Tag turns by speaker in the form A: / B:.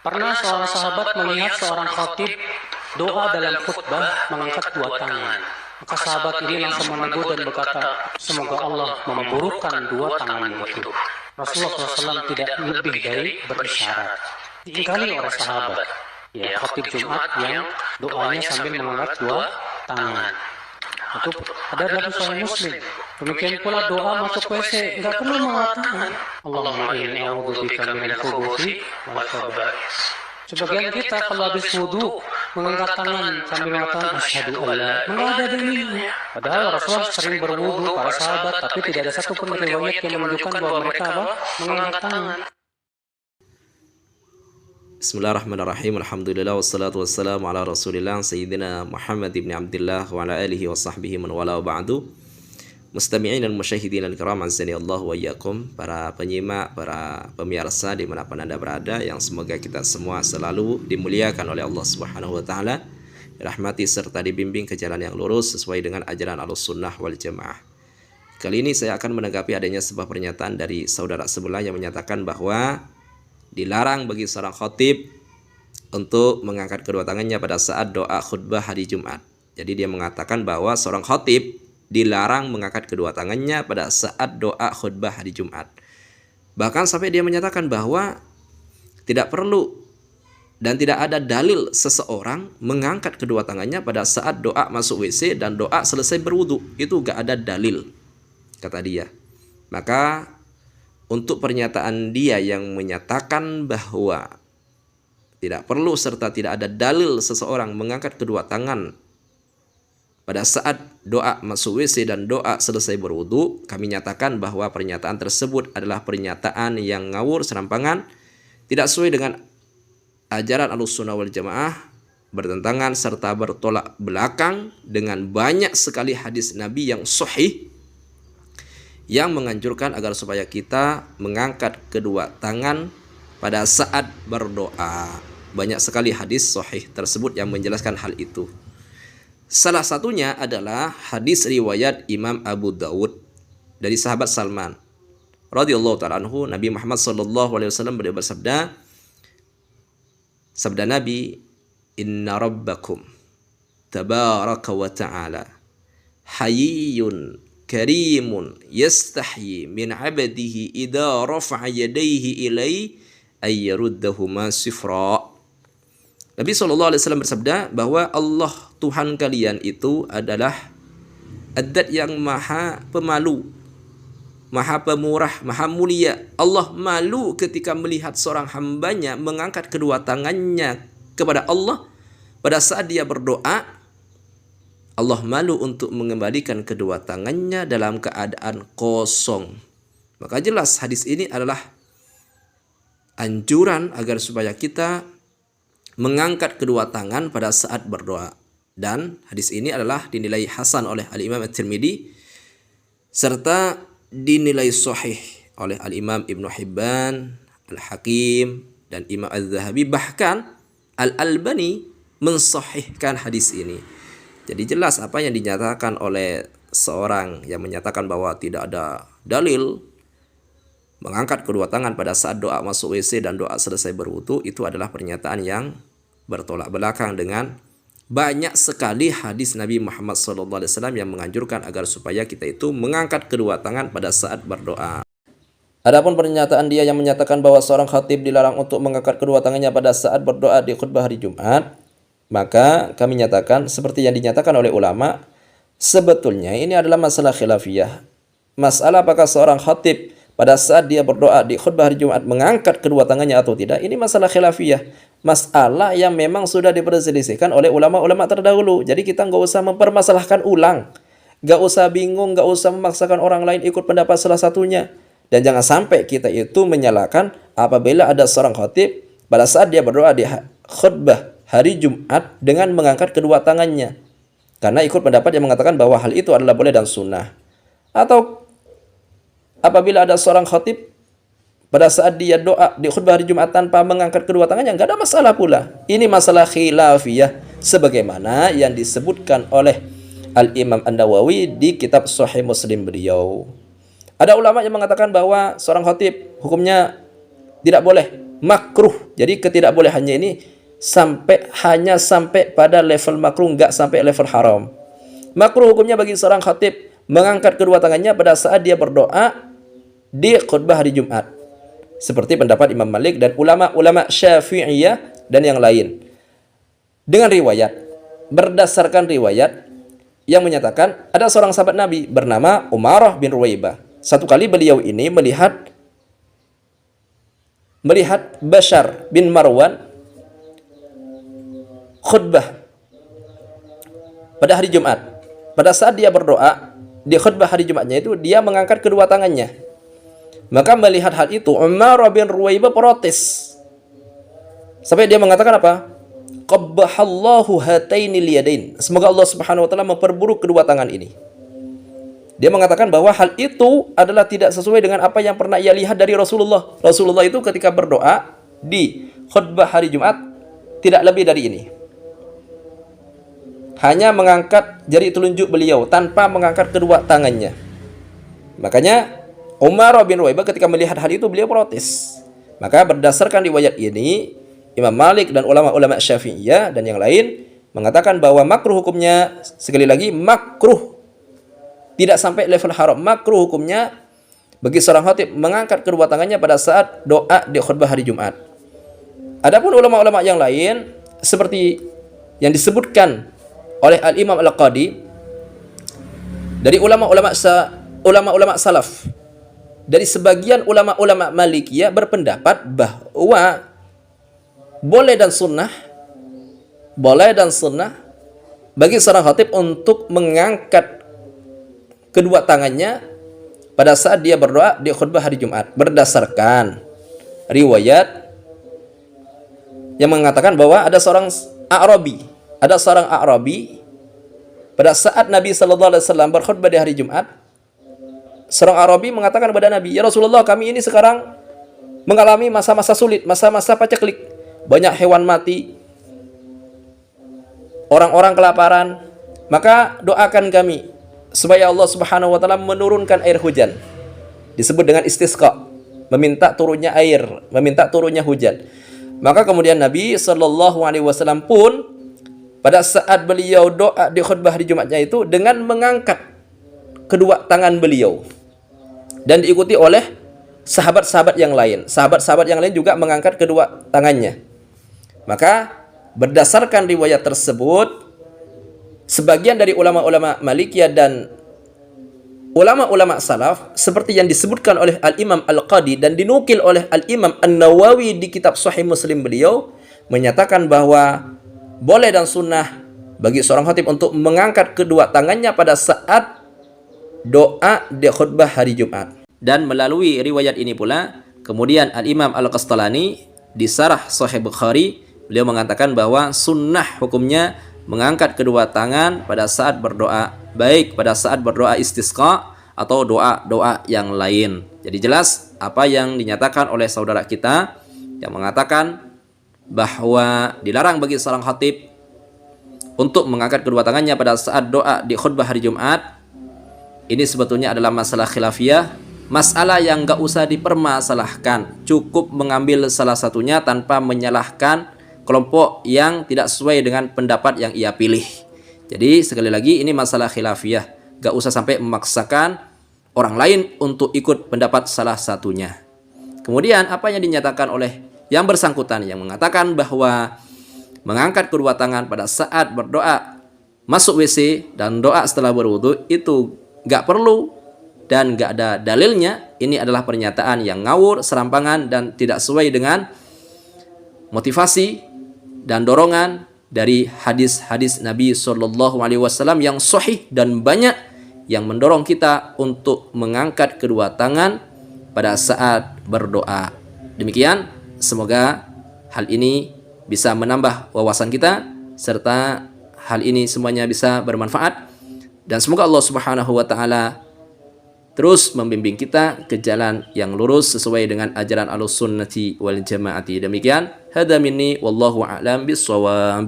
A: Pernah seorang sahabat melihat seorang khatib doa dalam khutbah mengangkat dua tangan. Maka sahabat ini langsung menegur dan berkata, semoga Allah memburukkan dua tanganmu itu. Rasulullah SAW tidak lebih dari berisyarat. Diingkari oleh sahabat, ya khatib Jumat yang doanya sambil mengangkat dua tangan. Itu ada dalam Sahih Muslim. Demikian pula doa masuk WC, nggak perlu mengatakan Allahumma inni a'udzubika minal khubuthi wal khaba'is. Sebagian kita kalau habis wudu mengangkat tangan sambil mengatakan asyhadu alla, nggak ada dalilnya. Padahal Rasulullah sering berwudu para sahabat, tapi tidak ada satupun riwayat yang menunjukkan bahwa mereka mengangkat tangan.
B: Bismillahirrahmanirrahim. Alhamdulillah wassalatu wassalamu ala Rasulillah Sayyidina Muhammad ibn Abdullah wa ala alihi wa sahbihi man wala wa ba'du. Mustami'in dan musyahidin al-kiram azani Allah wa iyyakum, para penyimak, para pemirsa dimanapun Anda berada, yang semoga kita semua selalu dimuliakan oleh Allah Subhanahu wa taala, dirahmati serta dibimbing ke jalan yang lurus sesuai dengan ajaran Ahlussunnah wal Jamaah. Kali ini saya akan menanggapi adanya sebuah pernyataan dari saudara sebelah yang menyatakan bahwa dilarang bagi seorang khatib untuk mengangkat kedua tangannya pada saat doa khutbah hari Jumat. Jadi dia mengatakan bahwa seorang khatib dilarang mengangkat kedua tangannya pada saat doa khutbah hari Jumat. Bahkan sampai dia menyatakan bahwa tidak perlu dan tidak ada dalil seseorang mengangkat kedua tangannya pada saat doa masuk WC dan doa selesai berwudu. Itu gak ada dalil, kata dia. Maka untuk pernyataan dia yang menyatakan bahwa tidak perlu serta tidak ada dalil seseorang mengangkat kedua tangan pada saat doa masuk WC dan doa selesai berwudu, kami nyatakan bahwa pernyataan tersebut adalah pernyataan yang ngawur serampangan, tidak sesuai dengan ajaran Ahlussunnah wal Jamaah, bertentangan serta bertolak belakang dengan banyak sekali hadis Nabi yang sahih yang menganjurkan agar supaya kita mengangkat kedua tangan pada saat berdoa. Banyak sekali hadis sahih tersebut yang menjelaskan hal itu. Salah satunya adalah hadis riwayat Imam Abu Dawud dari sahabat Salman radhiyallahu ta'ala anhu. Nabi Muhammad sallallahu alaihi wasallam bersabda, sabda Nabi, inna rabbakum tabaraka wa ta'ala hayyun karimun yastahyi min 'abdihi idza rafa'a yadayhi ilai ay yaruddahuma sifra. Nabi SAW bersabda bahwa Allah Tuhan kalian itu adalah Ad-Dat yang maha pemalu, maha pemurah, maha mulia. Allah malu ketika melihat seorang hambanya mengangkat kedua tangannya kepada Allah pada saat dia berdoa. Allah malu untuk mengembalikan kedua tangannya dalam keadaan kosong. Maka jelas hadis ini adalah anjuran agar supaya kita mengangkat kedua tangan pada saat berdoa. Dan hadis ini adalah dinilai hasan oleh Al-Imam At-Tirmidzi serta dinilai sahih oleh Al-Imam Ibnu Hibban, Al-Hakim, dan Imam Az-Zahabi. Bahkan Al-Albani mensahihkan hadis ini. Jadi jelas apa yang dinyatakan oleh seorang yang menyatakan bahwa tidak ada dalil mengangkat kedua tangan pada saat doa masuk WC dan doa selesai berwudu, itu adalah pernyataan yang bertolak belakang dengan banyak sekali hadis Nabi Muhammad SAW yang menganjurkan agar supaya kita itu mengangkat kedua tangan pada saat berdoa. Adapun pernyataan dia yang menyatakan bahwa seorang khatib dilarang untuk mengangkat kedua tangannya pada saat berdoa di khutbah hari Jumat, maka kami nyatakan seperti yang dinyatakan oleh ulama, sebetulnya ini adalah masalah khilafiyah. Masalah apakah seorang khatib pada saat dia berdoa di khutbah hari Jumat mengangkat kedua tangannya atau tidak, ini masalah khilafiyah. Masalah yang memang sudah diperselisihkan oleh ulama-ulama terdahulu. Jadi kita nggak usah mempermasalahkan ulang, nggak usah bingung, nggak usah memaksakan orang lain ikut pendapat salah satunya. Dan jangan sampai kita itu menyalahkan apabila ada seorang khatib pada saat dia berdoa di khutbah hari Jumat dengan mengangkat kedua tangannya, karena ikut pendapat yang mengatakan bahwa hal itu adalah boleh dan sunnah. Atau apabila ada seorang khatib pada saat dia doa di khutbah hari Jumat tanpa mengangkat kedua tangannya, nggak ada masalah pula. Ini masalah khilafiyah sebagaimana yang disebutkan oleh Al-Imam An-Nawawi di kitab Sahih Muslim beliau. Ada ulama yang mengatakan bahwa seorang khatib hukumnya tidak boleh makruh. Jadi ketidakbolehannya ini hanya sampai pada level makruh, enggak sampai level haram. Makruh hukumnya bagi seorang khatib mengangkat kedua tangannya pada saat dia berdoa di khutbah hari Jumat. Seperti pendapat Imam Malik dan ulama-ulama Syafi'iyah dan yang lain. Dengan riwayat, berdasarkan riwayat yang menyatakan ada seorang sahabat Nabi bernama Umarah bin Ruwaibah. Satu kali beliau ini melihat Bashar bin Marwan khutbah pada hari Jumat. Pada saat dia berdoa di khutbah hari Jumatnya itu, dia mengangkat kedua tangannya. Maka melihat hal itu, Umarah bin Ruwaibah protes. Sampai dia mengatakan apa? Qabbahallahu hatainil yadain. Semoga Allah Subhanahu wa taala memperburuk kedua tangan ini. Dia mengatakan bahwa hal itu adalah tidak sesuai dengan apa yang pernah ia lihat dari Rasulullah. Rasulullah itu ketika berdoa di khutbah hari Jumat tidak lebih dari ini. Hanya mengangkat jari telunjuk beliau tanpa mengangkat kedua tangannya. Makanya Umar bin Ruwaibah ketika melihat hal itu beliau protes. Maka berdasarkan riwayat ini, Imam Malik dan ulama-ulama Syafi'iyah dan yang lain mengatakan bahwa makruh hukumnya, sekali lagi makruh, tidak sampai level haram. Makruh hukumnya bagi seorang khatib mengangkat kedua tangannya pada saat doa di khutbah hari Jumat. Adapun ulama-ulama yang lain seperti yang disebutkan oleh Al-Imam Al-Qadi dari ulama-ulama salaf, dari sebagian ulama-ulama Malikiyah berpendapat bahwa boleh dan sunnah bagi seorang khatib untuk mengangkat kedua tangannya pada saat dia berdoa di khutbah hari Jumat, berdasarkan riwayat yang mengatakan bahwa ada seorang A'rabi pada saat Nabi sallallahu alaihi wasallam berkhutbah di hari Jumat. Seorang A'rabi mengatakan kepada Nabi, "Ya Rasulullah, kami ini sekarang mengalami masa-masa sulit, masa-masa paceklik. Banyak hewan mati, orang-orang kelaparan. Maka doakan kami supaya Allah Subhanahu wa taala menurunkan air hujan." Disebut dengan istisqa, meminta turunnya air, meminta turunnya hujan. Maka kemudian Nabi sallallahu alaihi wasallam pun pada saat beliau doa di khutbah hari Jumatnya itu dengan mengangkat kedua tangan beliau dan diikuti oleh sahabat-sahabat yang lain. Sahabat-sahabat yang lain juga mengangkat kedua tangannya. Maka berdasarkan riwayat tersebut, sebagian dari ulama-ulama Malikiyah dan ulama-ulama salaf seperti yang disebutkan oleh Al-Imam Al-Qadi dan dinukil oleh Al-Imam An-Nawawi di kitab Sahih Muslim beliau menyatakan bahwa boleh dan sunnah bagi seorang khatib untuk mengangkat kedua tangannya pada saat doa di khutbah hari Jumat. Dan melalui riwayat ini pula, kemudian Al-Imam Al-Qastalani di Syarah Sahih Bukhari, beliau mengatakan bahwa sunnah hukumnya mengangkat kedua tangan pada saat berdoa, baik pada saat berdoa istisqa atau doa-doa yang lain. Jadi jelas apa yang dinyatakan oleh saudara kita yang mengatakan bahwa dilarang bagi seorang khatib untuk mengangkat kedua tangannya pada saat doa di khutbah hari Jumat. Ini sebetulnya adalah masalah khilafiyah, masalah yang gak usah dipermasalahkan. Cukup mengambil salah satunya tanpa menyalahkan kelompok yang tidak sesuai dengan pendapat yang ia pilih. Jadi sekali lagi ini masalah khilafiyah, gak usah sampai memaksakan orang lain untuk ikut pendapat salah satunya. Kemudian apa yang dinyatakan oleh yang bersangkutan yang mengatakan bahwa mengangkat kedua tangan pada saat berdoa masuk WC dan doa setelah berwudu itu gak perlu dan gak ada dalilnya, ini adalah pernyataan yang ngawur, serampangan dan tidak sesuai dengan motivasi dan dorongan dari hadis-hadis Nabi Shallallahu Alaihi Wasallam yang sahih dan banyak yang mendorong kita untuk mengangkat kedua tangan pada saat berdoa. Demikian, semoga hal ini bisa menambah wawasan kita serta hal ini semuanya bisa bermanfaat dan semoga Allah Subhanahu wa taala terus membimbing kita ke jalan yang lurus sesuai dengan ajaran Ahlussunnati wal Jamaati. Demikian, hadza minni wallahu a'lam bissawab.